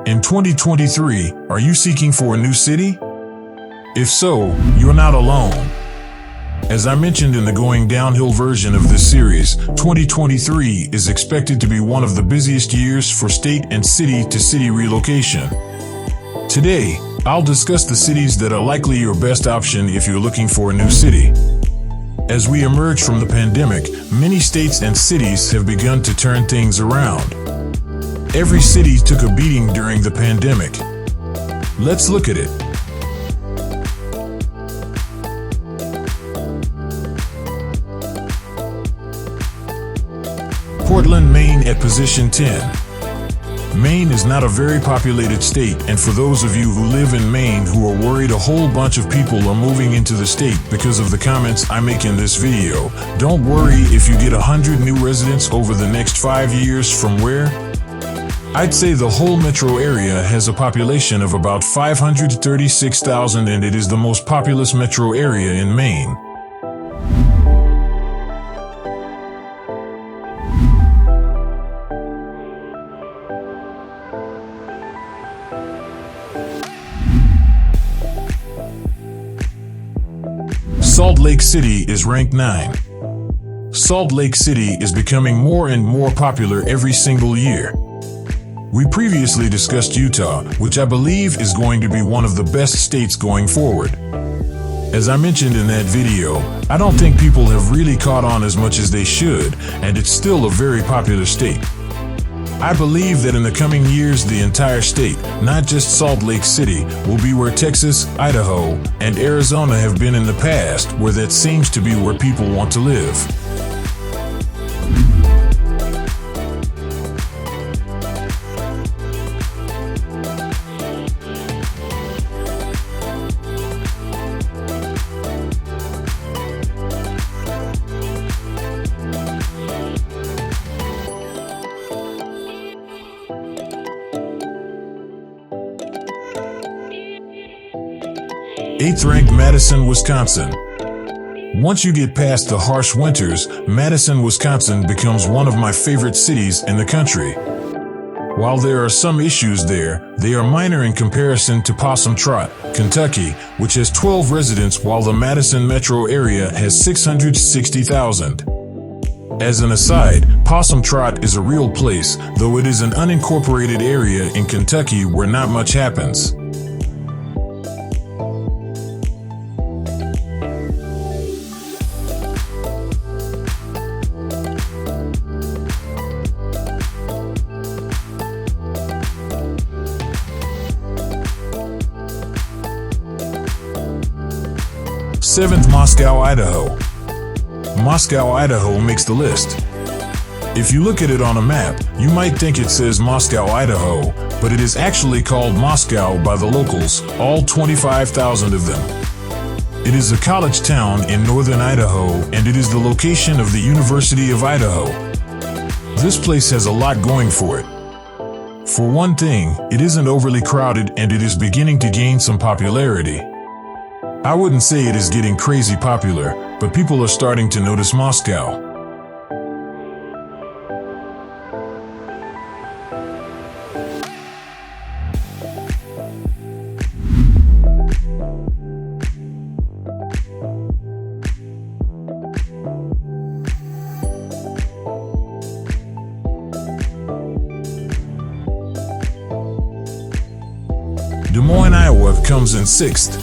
In 2023, are you seeking for a new city? If so, you're not alone. As I mentioned in the going downhill version of this series, 2023 is expected to be one of the busiest years for state and city-to-city relocation. Today, I'll discuss the cities that are likely your best option if you're looking for a new city. As we emerge from the pandemic, many states and cities have begun to turn things around. Every city took a beating during the pandemic. Let's look at it. Portland, Maine at position 10. Maine is not a very populated state, and for those of you who live in Maine who are worried a whole bunch of people are moving into the state because of the comments I make in this video, don't worry if you get 100 new residents over the next 5 years from where? I'd say the whole metro area has a population of about 536,000, and it is the most populous metro area in Maine. Salt Lake City is ranked 9. Salt Lake City is becoming more and more popular every single year. We previously discussed Utah, which I believe is going to be one of the best states going forward. As I mentioned in that video, I don't think people have really caught on as much as they should, and it's still a very popular state. I believe that in the coming years, the entire state, not just Salt Lake City, will be where Texas, Idaho, and Arizona have been in the past, where that seems to be where people want to live. Eighth ranked Madison, Wisconsin. Once you get past the harsh winters, Madison, Wisconsin becomes one of my favorite cities in the country. While there are some issues there, they are minor in comparison to Possum Trot, Kentucky, which has 12 residents, while the Madison metro area has 660,000. As an aside, Possum Trot is a real place, though it is an unincorporated area in Kentucky where not much happens. Seventh, Moscow, Idaho. Moscow, Idaho makes the list. If you look at it on a map, you might think it says Moscow, Idaho, but it is actually called Moscow by the locals, all 25,000 of them. It is a college town in northern Idaho, and it is the location of the University of Idaho. This place has a lot going for it. For one thing, it isn't overly crowded, and it is beginning to gain some popularity. I wouldn't say it is getting crazy popular, but people are starting to notice Moscow. Des Moines, Iowa comes in 6th.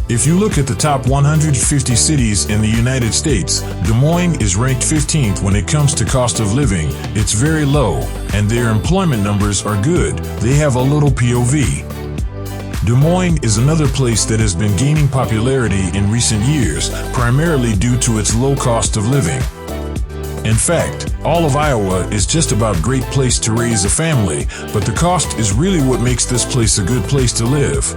If you look at the top 150 cities in the United States, Des Moines is ranked 15th when it comes to cost of living. It's very low, and their employment numbers are good. They have a little POV. Des Moines is another place that has been gaining popularity in recent years, primarily due to its low cost of living. In fact, all of Iowa is just about great place to raise a family, but the cost is really what makes this place a good place to live.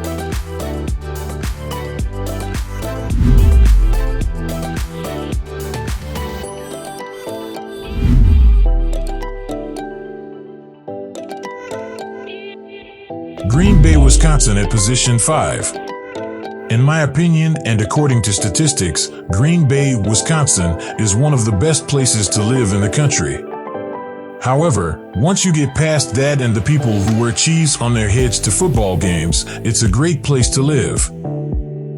Green Bay, Wisconsin at position 5. In my opinion, and according to statistics, Green Bay, Wisconsin is one of the best places to live in the country. However, once you get past that and the people who wear cheese on their heads to football games, it's a great place to live.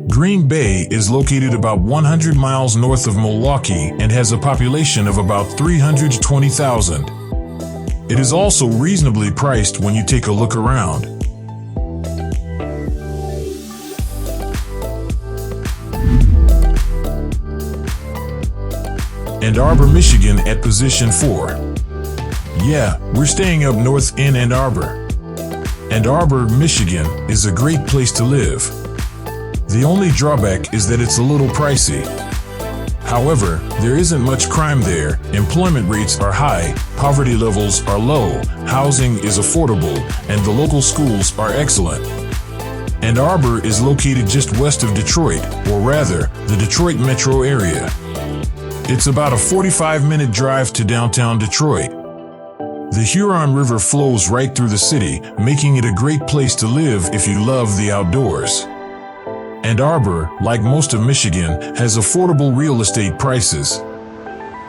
Green Bay is located about 100 miles north of Milwaukee and has a population of about 320,000. It is also reasonably priced when you take a look around. Ann Arbor, Michigan at position 4. Yeah, we're staying up north in Ann Arbor. Ann Arbor, Michigan is a great place to live. The only drawback is that it's a little pricey. However, there isn't much crime there, employment rates are high, poverty levels are low, housing is affordable, and the local schools are excellent. Ann Arbor is located just west of Detroit, or rather, the Detroit metro area. It's about a 45-minute drive to downtown Detroit. The Huron River flows right through the city, making it a great place to live if you love the outdoors. Ann Arbor, like most of Michigan, has affordable real estate prices.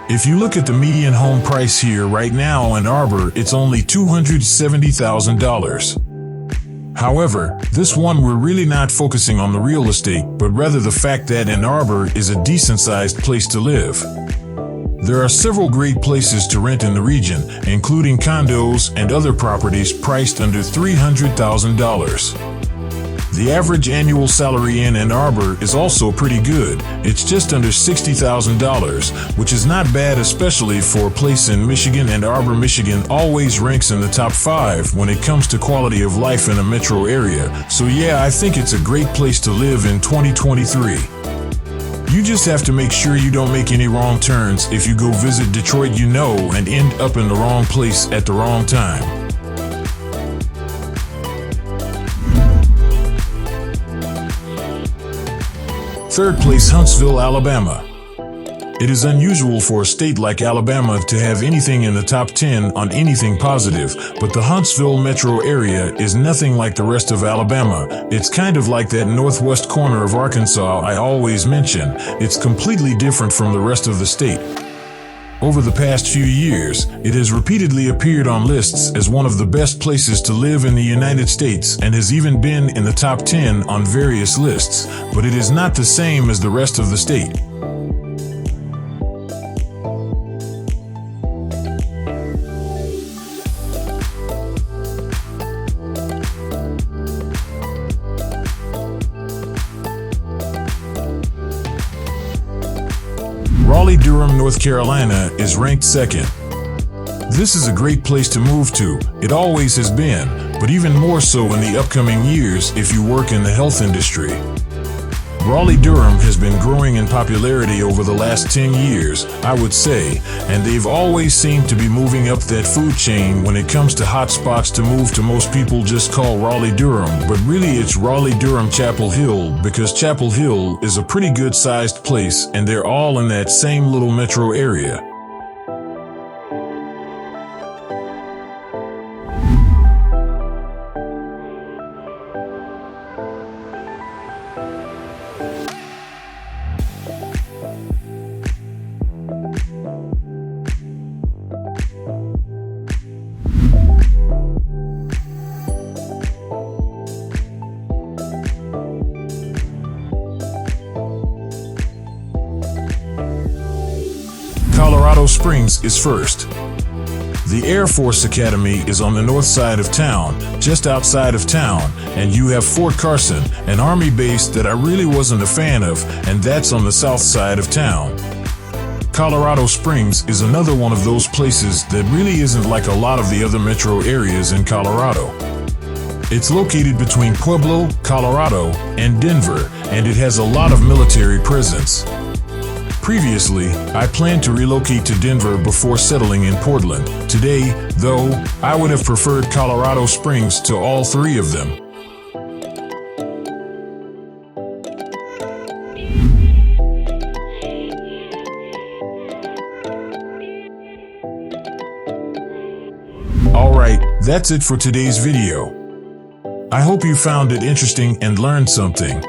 If you look at the median home price here right now in Ann Arbor, it's only $270,000. However, this one we're really not focusing on the real estate, but rather the fact that Ann Arbor is a decent-sized place to live. There are several great places to rent in the region, including condos and other properties priced under $300,000. The average annual salary in Ann Arbor is also pretty good. It's just under $60,000, which is not bad, especially for a place in Michigan. Ann Arbor, Michigan always ranks in the top 5 when it comes to quality of life in a metro area. So yeah, I think it's a great place to live in 2023. You just have to make sure you don't make any wrong turns if you go visit Detroit, and end up in the wrong place at the wrong time. Third place, Huntsville, Alabama. It is unusual for a state like Alabama to have anything in the top 10 on anything positive, but the Huntsville metro area is nothing like the rest of Alabama. It's kind of like that northwest corner of Arkansas I always mention. It's completely different from the rest of the state. Over the past few years, it has repeatedly appeared on lists as one of the best places to live in the United States and has even been in the top 10 on various lists, but it is not the same as the rest of the state. Raleigh-Durham, North Carolina is ranked 2nd. This is a great place to move to. It always has been, but even more so in the upcoming years if you work in the health industry. Raleigh-Durham has been growing in popularity over the last 10 years, I would say, and they've always seemed to be moving up that food chain when it comes to hot spots to move to. Most people just call Raleigh-Durham, but really it's Raleigh-Durham Chapel Hill, because Chapel Hill is a pretty good-sized place and they're all in that same little metro area. Colorado Springs is first. The Air Force Academy is on the north side of town, just outside of town, and you have Fort Carson, an Army base that I really wasn't a fan of, and that's on the south side of town. Colorado Springs is another one of those places that really isn't like a lot of the other metro areas in Colorado. It's located between Pueblo, Colorado, and Denver, and it has a lot of military presence. Previously, I planned to relocate to Denver before settling in Portland. Today, though, I would have preferred Colorado Springs to all three of them. Alright, that's it for today's video. I hope you found it interesting and learned something.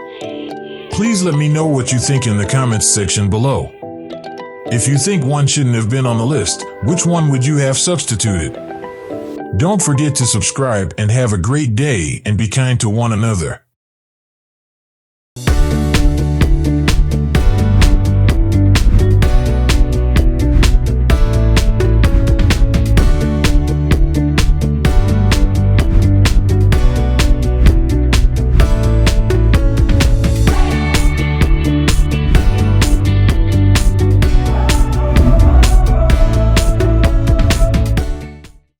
Please let me know what you think in the comments section below. If you think one shouldn't have been on the list, which one would you have substituted? Don't forget to subscribe and have a great day and be kind to one another.